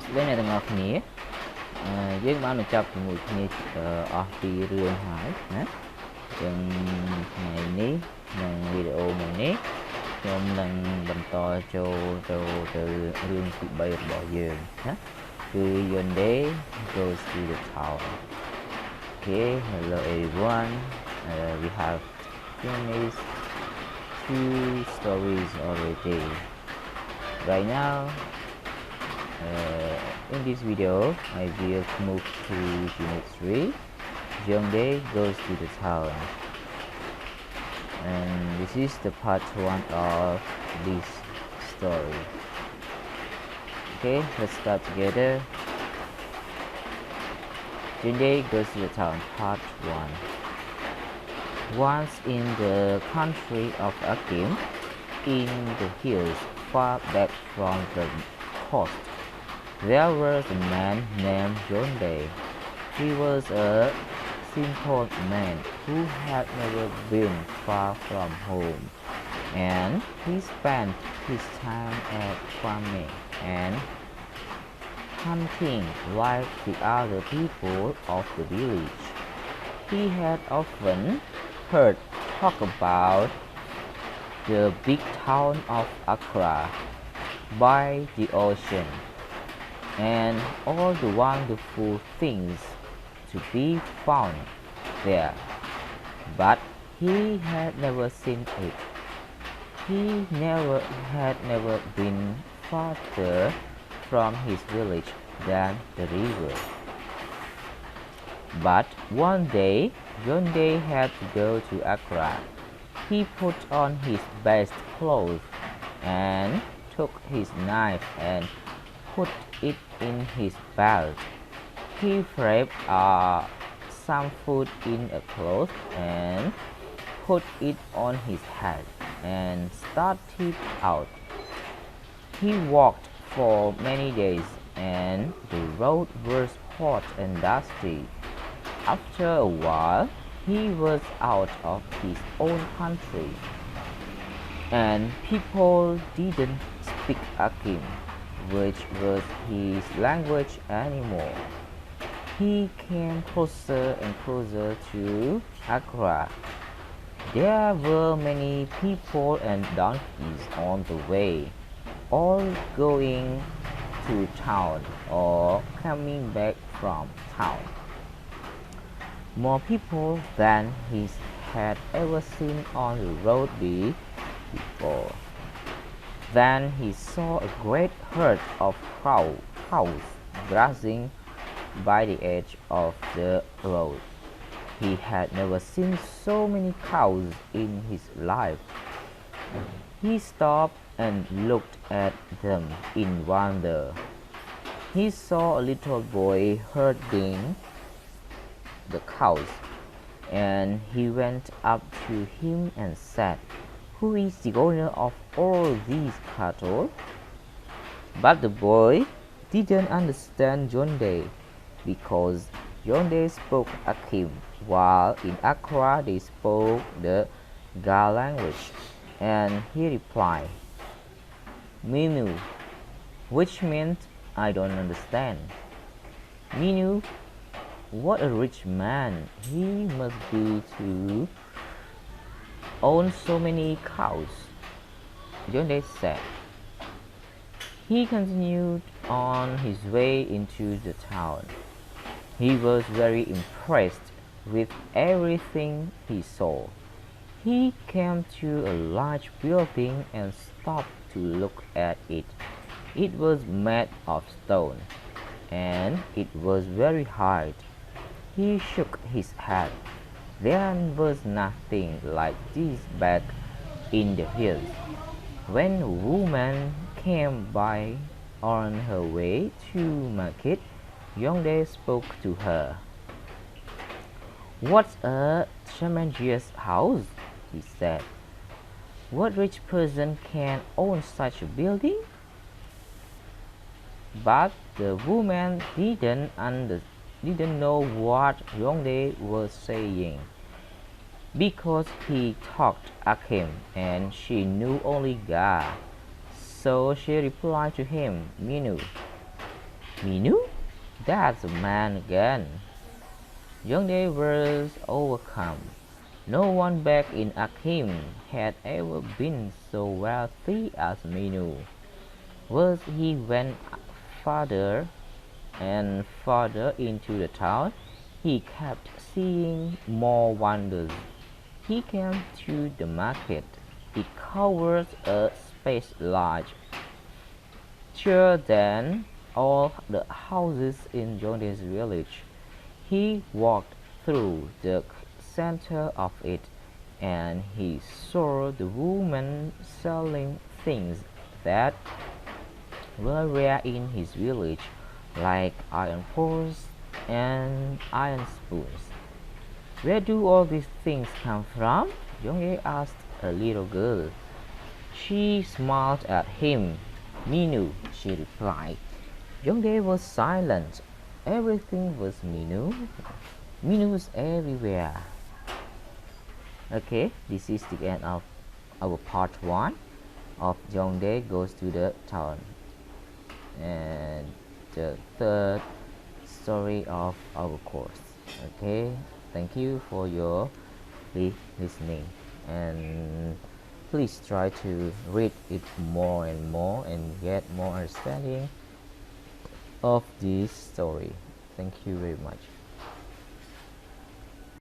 ស្ដីអ្នកទាំងអស់គ្នាយើងបានបញ្ចប់ជាមួយគ្នាអស់ពីរឿងហើយណាចឹងថ្ងៃនេះក្នុងវីដេអូមួយនេះខ្ញុំនឹងបន្តចូលទៅរឿងទី3របស់យើងណាគឺ Younde goes to the town. Okay, hello everyone. We have finished 2 stories already. Right now, in this video, I will move to Unit 3. Younde goes to the town. And this is the part 1 of this story. Okay, let's start together. Younde goes to the town, part 1. Once in the country of Akim, in the hills far back from the coast, there was a man named Younde. He was a simple man who had never been far from home, and he spent his time at farming and hunting like the other people of the village. He had often heard talk about the big town of Accra by the ocean and all the wonderful things to be found there, but he had never seen it. He had never been farther from his village than the river. But one day, Younde had to go to Accra. He put on his best clothes and took his knife and put it in his belt. He wrapped some food in a cloth and put it on his head and started out. He walked for many days and the road was hot and dusty. After a while, he was out of his own country, and people didn't speak Akim, which was his language anymore. He came closer and closer to Accra. There were many people and donkeys on the way, all going to town or coming back from town. More people than he had ever seen on the road before. Then he saw a great herd of cows grazing by the edge of the road. He had never seen so many cows in his life. He stopped and looked at them in wonder. He saw a little boy herding the cows, and he went up to him and said, "Who is the owner of all these cattle?" But the boy didn't understand Younde, because Younde spoke Akim, while in Accra they spoke the Ga language, and he replied, "Minu," which meant "I don't understand." Minu, what a rich man he must be to own so many cows, Younde said. He continued on his way into the town. He was very impressed with everything he saw. He came to a large building and stopped to look at it. It was made of stone, and it was very hard. He shook his head. There was nothing like this back in the hills. When a woman came by on her way to market, Younde spoke to her. "What a tremendous house," he said. "What rich person can own such a building?" But the woman didn't know what Younde was saying, because he talked Akim and she knew only Ga. So she replied to him, "Minu." Minu? That's the man again. Younde was overcome. No one back in Akim had ever been so wealthy as Minu. As he went farther and farther into the town, he kept seeing more wonders. He came to the market. It covers a space larger than all the houses in Younde's village. He walked through the center of it, and he saw the woman selling things that were rare in his village, like iron pots and iron spoons. Where do all these things come from? Younge asked a little girl. She smiled at him. Minu, she replied. Younge was silent. Everything was Minu. Minu was everywhere. Okay, this is the end of our part 1 of Younde goes to the town. And the third story of our course. Okay, thank you for your listening, and please try to read it more and more and get more understanding of this story. Thank you very much.